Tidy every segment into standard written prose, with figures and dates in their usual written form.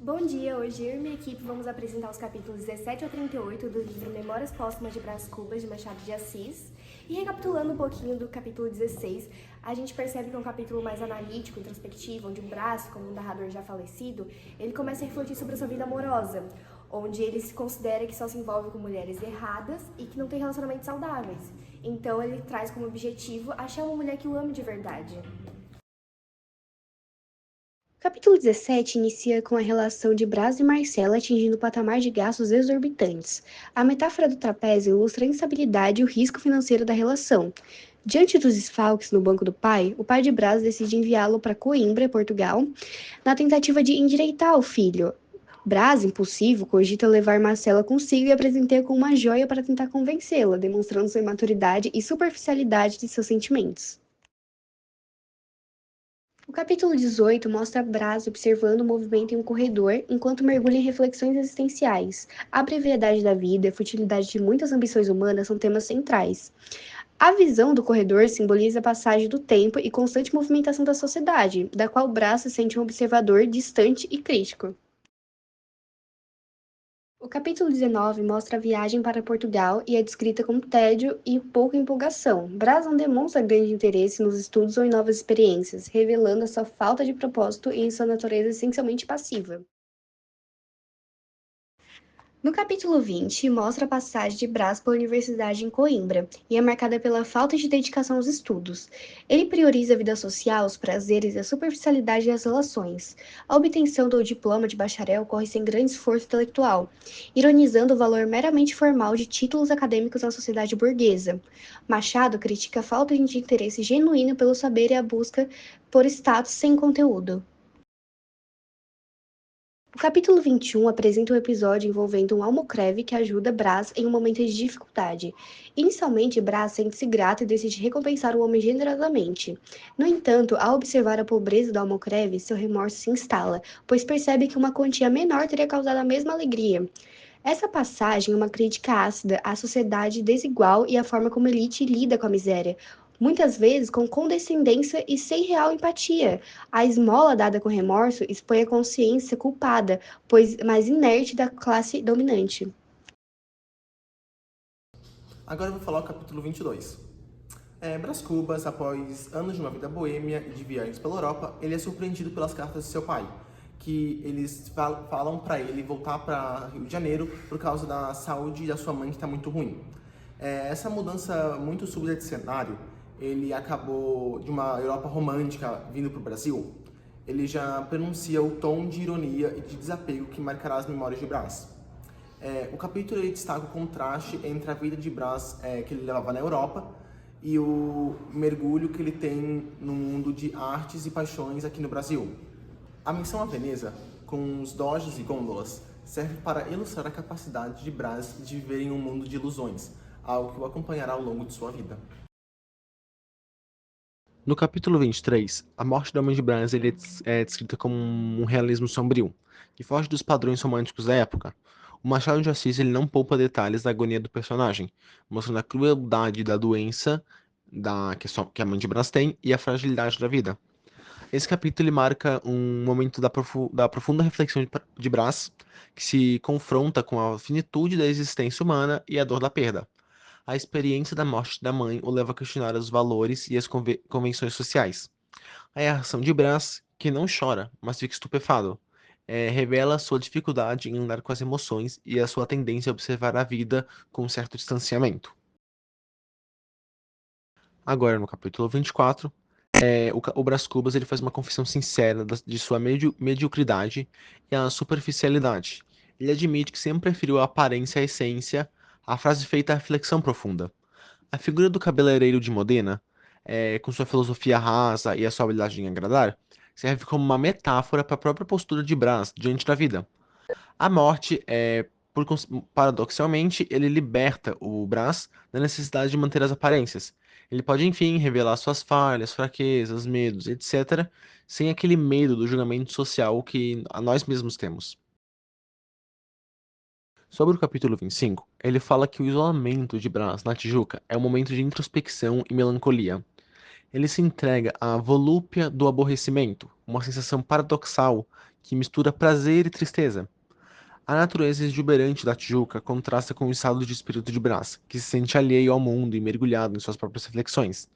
Bom dia, hoje eu e minha equipe vamos apresentar os capítulos 17 a 38 do livro Memórias Póstumas de Brás Cubas, de Machado de Assis. E recapitulando um pouquinho do capítulo 16, a gente percebe que é um capítulo mais analítico, introspectivo, onde o Brás, como um narrador já falecido, ele começa a refletir sobre a sua vida amorosa, onde ele se considera que só se envolve com mulheres erradas e que não tem relacionamentos saudáveis. Então ele traz como objetivo achar uma mulher que o ame de verdade. O capítulo 17 inicia com a relação de Brás e Marcela atingindo o patamar de gastos exorbitantes. A metáfora do trapézio ilustra a instabilidade e o risco financeiro da relação. Diante dos desfalques no banco do pai, o pai de Brás decide enviá-lo para Coimbra, Portugal, na tentativa de endireitar o filho. Brás, impulsivo, cogita levar Marcela consigo e apresenta com uma joia para tentar convencê-la, demonstrando sua imaturidade e superficialidade de seus sentimentos. O capítulo 18 mostra Brás observando o movimento em um corredor enquanto mergulha em reflexões existenciais. A brevidade da vida e a futilidade de muitas ambições humanas são temas centrais. A visão do corredor simboliza a passagem do tempo e constante movimentação da sociedade, da qual Brás se sente um observador distante e crítico. O capítulo 19 mostra a viagem para Portugal e é descrita com tédio e pouca empolgação. Brás não demonstra grande interesse nos estudos ou em novas experiências, revelando a sua falta de propósito e em sua natureza essencialmente passiva. No capítulo 20, mostra a passagem de Brás pela Universidade em Coimbra, e é marcada pela falta de dedicação aos estudos. Ele prioriza a vida social, os prazeres e a superficialidade das relações. A obtenção do diploma de bacharel ocorre sem grande esforço intelectual, ironizando o valor meramente formal de títulos acadêmicos na sociedade burguesa. Machado critica a falta de interesse genuíno pelo saber e a busca por status sem conteúdo. O capítulo 21 apresenta um episódio envolvendo um almocreve que ajuda Brás em um momento de dificuldade. Inicialmente, Brás sente-se grato e decide recompensar o homem generosamente. No entanto, ao observar a pobreza do almocreve, seu remorso se instala, pois percebe que uma quantia menor teria causado a mesma alegria. Essa passagem é uma crítica ácida à sociedade desigual e à forma como a elite lida com a miséria, muitas vezes com condescendência e sem real empatia. A esmola dada com remorso expõe a consciência culpada, pois mais inerte da classe dominante. Agora eu vou falar o capítulo 22. Brás Cubas, após anos de uma vida boêmia e de viagens pela Europa, ele é surpreendido pelas cartas de seu pai, que eles falam para ele voltar para Rio de Janeiro por causa da saúde da sua mãe que está muito ruim. Essa mudança muito súbita de cenário, ele acabou de uma Europa romântica vindo para o Brasil, ele já pronuncia o tom de ironia e de desapego que marcará as memórias de Brás. O capítulo ele destaca o contraste entre a vida de Brás que ele levava na Europa e o mergulho que ele tem no mundo de artes e paixões aqui no Brasil. A menção a Veneza, com os doges e gôndolas, serve para ilustrar a capacidade de Brás de viver em um mundo de ilusões, algo que o acompanhará ao longo de sua vida. No capítulo 23, a morte da mãe de Brás ele é descrita como um realismo sombrio, que foge dos padrões românticos da época. O Machado de Assis ele não poupa detalhes da agonia do personagem, mostrando a crueldade da doença que a mãe de Brás tem e a fragilidade da vida. Esse capítulo ele marca um momento da profunda reflexão de Brás, que se confronta com a finitude da existência humana e a dor da perda. A experiência da morte da mãe o leva a questionar os valores e as convenções sociais. A reação de Brás, que não chora, mas fica estupefado, revela a sua dificuldade em lidar com as emoções e a sua tendência a observar a vida com um certo distanciamento. Agora, no capítulo 24, o Brás Cubas ele faz uma confissão sincera de sua mediocridade e a superficialidade. Ele admite que sempre preferiu a aparência à essência, a frase feita à reflexão profunda. A figura do cabeleireiro de Modena, com sua filosofia rasa e a sua habilidade em agradar, serve como uma metáfora para a própria postura de Brás diante da vida. A morte, paradoxalmente, ele liberta o Brás da necessidade de manter as aparências. Ele pode, enfim, revelar suas falhas, fraquezas, medos, etc., sem aquele medo do julgamento social que a nós mesmos temos. Sobre o capítulo 25, ele fala que o isolamento de Brás na Tijuca é um momento de introspecção e melancolia. Ele se entrega à volúpia do aborrecimento, uma sensação paradoxal que mistura prazer e tristeza. A natureza exuberante da Tijuca contrasta com o estado de espírito de Brás, que se sente alheio ao mundo e mergulhado em suas próprias reflexões.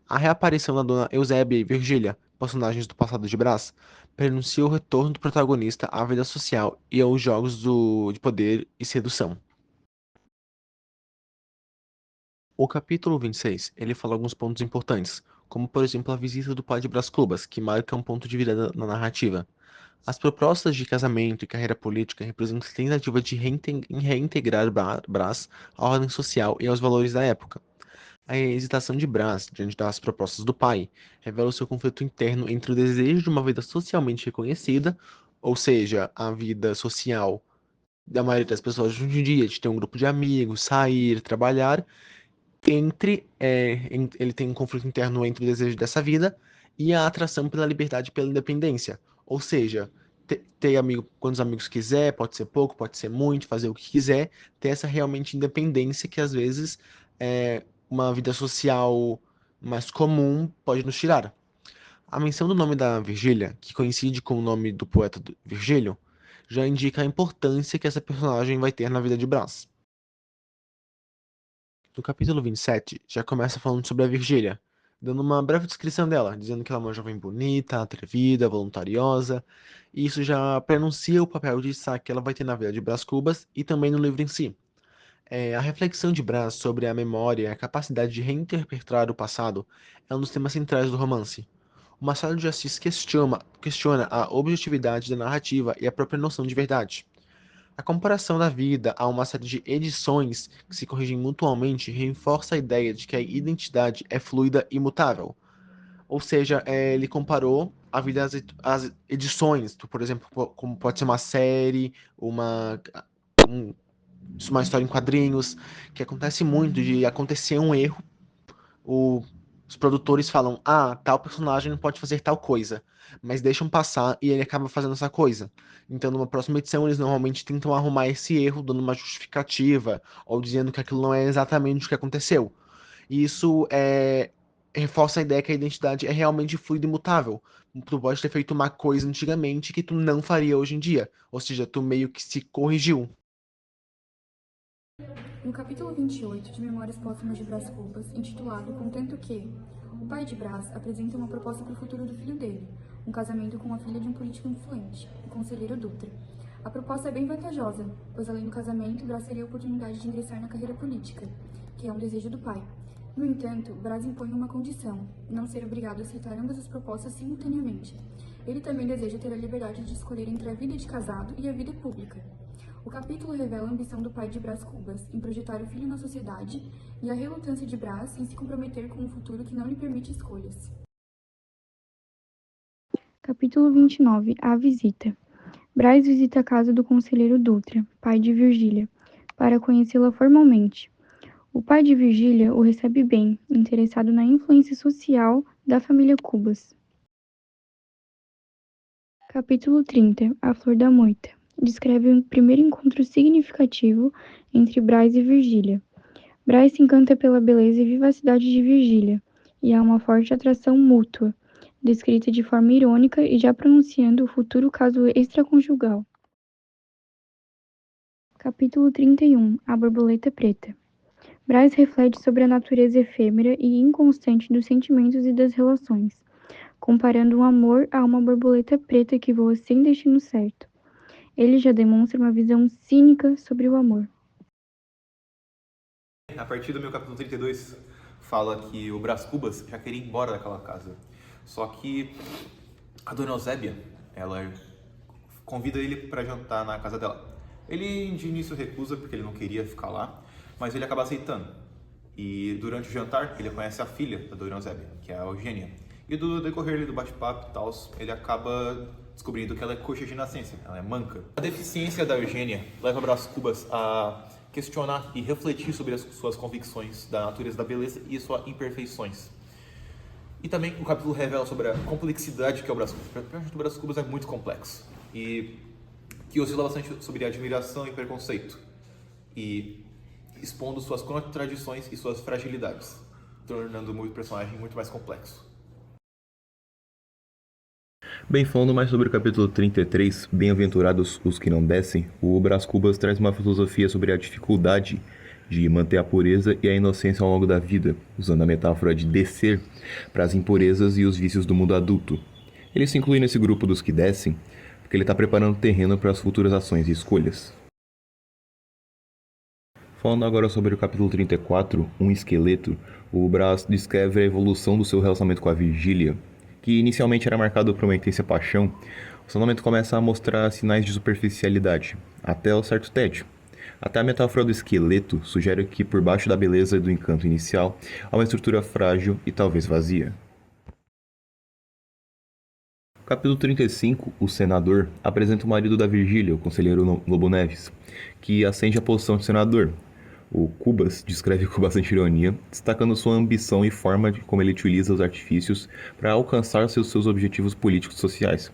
A reaparição da dona Eusébia e Virgília, personagens do passado de Brás, prenuncia o retorno do protagonista à vida social e aos jogos de poder e sedução. O capítulo 26, ele fala alguns pontos importantes, como por exemplo a visita do pai de Brás Cubas, que marca um ponto de virada na narrativa. As propostas de casamento e carreira política representam a tentativa de reintegrar Brás à ordem social e aos valores da época. A hesitação de Brás diante das propostas do pai revela o seu conflito interno entre o desejo de uma vida socialmente reconhecida, ou seja, a vida social da maioria das pessoas de hoje em dia, de ter um grupo de amigos, sair, trabalhar, ele tem um conflito interno entre o desejo dessa vida e a atração pela liberdade e pela independência. Ou seja, ter amigo quantos amigos quiser, pode ser pouco, pode ser muito, fazer o que quiser, ter essa realmente independência que às vezes uma vida social mais comum pode nos tirar. A menção do nome da Virgília, que coincide com o nome do poeta Virgílio, já indica a importância que essa personagem vai ter na vida de Brás. No capítulo 27, já começa falando sobre a Virgília, dando uma breve descrição dela, dizendo que ela é uma jovem bonita, atrevida, voluntariosa, e isso já prenuncia o papel de destaque que ela vai ter na vida de Brás Cubas e também no livro em si. A reflexão de Brás sobre a memória e a capacidade de reinterpretar o passado é um dos temas centrais do romance. O Machado de Assis questiona a objetividade da narrativa e a própria noção de verdade. A comparação da vida a uma série de edições que se corrigem mutuamente reforça a ideia de que a identidade é fluida e mutável. Ou seja, ele comparou a vida às edições, por exemplo, como pode ser uma série, um- uma história em quadrinhos, que acontece muito de acontecer um erro, o- os produtores falam, tal personagem não pode fazer tal coisa, mas deixam passar e ele acaba fazendo essa coisa. Então, numa próxima edição, eles normalmente tentam arrumar esse erro, dando uma justificativa, ou dizendo que aquilo não é exatamente o que aconteceu. E isso reforça a ideia que a identidade é realmente fluida e mutável. Tu pode ter feito uma coisa antigamente que tu não faria hoje em dia. Ou seja, tu meio que se corrigiu. No capítulo 28 de Memórias Póstumas de Brás Cubas, intitulado Contanto que, o pai de Brás apresenta uma proposta para o futuro do filho dele, um casamento com a filha de um político influente, o conselheiro Dutra. A proposta é bem vantajosa, pois além do casamento, Brás teria a oportunidade de ingressar na carreira política, que é um desejo do pai. No entanto, Brás impõe uma condição, não ser obrigado a aceitar ambas as propostas simultaneamente. Ele também deseja ter a liberdade de escolher entre a vida de casado e a vida pública. O capítulo revela a ambição do pai de Brás Cubas em projetar o filho na sociedade e a relutância de Brás em se comprometer com um futuro que não lhe permite escolhas. Capítulo 29. A visita. Brás visita a casa do conselheiro Dutra, pai de Virgília, para conhecê-la formalmente. O pai de Virgília o recebe bem, interessado na influência social da família Cubas. Capítulo 30. A Flor da Moita. Descreve o primeiro encontro significativo entre Brás e Virgília. Brás se encanta pela beleza e vivacidade de Virgília, e há uma forte atração mútua, descrita de forma irônica e já pronunciando o futuro caso extraconjugal. Capítulo 31. A Borboleta Preta. Brás reflete sobre a natureza efêmera e inconstante dos sentimentos e das relações, comparando o amor a uma borboleta preta que voa sem destino certo. Ele já demonstra uma visão cínica sobre o amor. A partir do meu capítulo 32, fala que o Brás Cubas já queria ir embora daquela casa. Só que a dona Eusébia, ela convida ele para jantar na casa dela. Ele de início recusa porque ele não queria ficar lá, mas ele acaba aceitando. E durante o jantar, ele conhece a filha da dona Eusébia, que é a Eugênia. E do decorrer do bate-papo e tal, ele acaba descobrindo que ela é coxa de nascença, ela é manca. A deficiência da Eugênia leva Brás Cubas a questionar e refletir sobre as suas convicções da natureza da beleza e suas imperfeições. E também o capítulo revela sobre a complexidade que é o Brás Cubas. O personagem do Brás Cubas é muito complexo e que oscila bastante sobre admiração e preconceito, e expondo suas contradições e suas fragilidades, tornando o personagem muito mais complexo. Bem, falando mais sobre o capítulo 33, Bem-aventurados os que não descem, o Brás Cubas traz uma filosofia sobre a dificuldade de manter a pureza e a inocência ao longo da vida, usando a metáfora de descer para as impurezas e os vícios do mundo adulto. Ele se inclui nesse grupo dos que descem, porque ele está preparando o terreno para as futuras ações e escolhas. Falando agora sobre o capítulo 34, Um Esqueleto, o Brás descreve a evolução do seu relacionamento com a Virgília, que inicialmente era marcado por uma intensa paixão. O relacionamento começa a mostrar sinais de superficialidade, até o certo tédio. Até a metáfora do esqueleto sugere que por baixo da beleza e do encanto inicial há uma estrutura frágil e talvez vazia. Capítulo 35, O Senador, apresenta o marido da Virgília, o conselheiro Lobo Neves, que ascende à posição de senador. O Cubas descreve com bastante ironia, destacando sua ambição e forma de como ele utiliza os artifícios para alcançar seus objetivos políticos e sociais.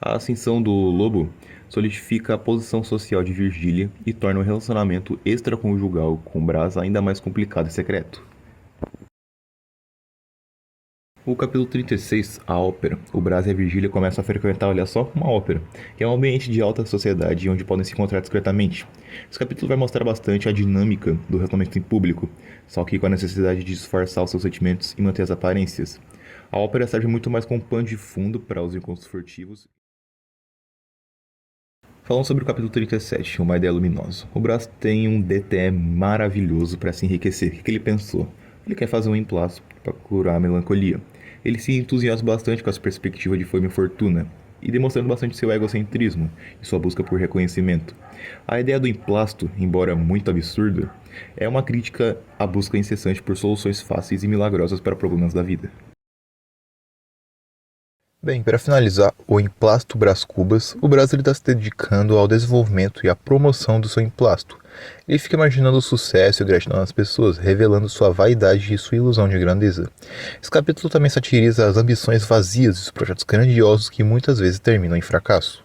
A ascensão do Lobo solidifica a posição social de Virgília e torna o relacionamento extraconjugal com Brás ainda mais complicado e secreto. O capítulo 36, A Ópera. O Brás e a Virgília começam a frequentar, olha só, uma ópera, que é um ambiente de alta sociedade onde podem se encontrar discretamente. Esse capítulo vai mostrar bastante a dinâmica do relacionamento em público, só que com a necessidade de disfarçar os seus sentimentos e manter as aparências. A ópera serve muito mais como pano de fundo para os encontros furtivos. Falando sobre o capítulo 37, Uma Ideia Luminosa. O Brás tem um DTE maravilhoso para se enriquecer. O que ele pensou? Ele quer fazer um emplasto para curar a melancolia. Ele se entusiasma bastante com essa perspectiva de fama e fortuna, e demonstrando bastante seu egocentrismo e sua busca por reconhecimento. A ideia do emplasto, embora muito absurda, é uma crítica à busca incessante por soluções fáceis e milagrosas para problemas da vida. Bem, para finalizar o emplasto Brás Cubas, o Brás está se dedicando ao desenvolvimento e à promoção do seu emplasto. Ele fica imaginando o sucesso e a gratidão das pessoas, revelando sua vaidade e sua ilusão de grandeza. Esse capítulo também satiriza as ambições vazias e os projetos grandiosos que muitas vezes terminam em fracasso.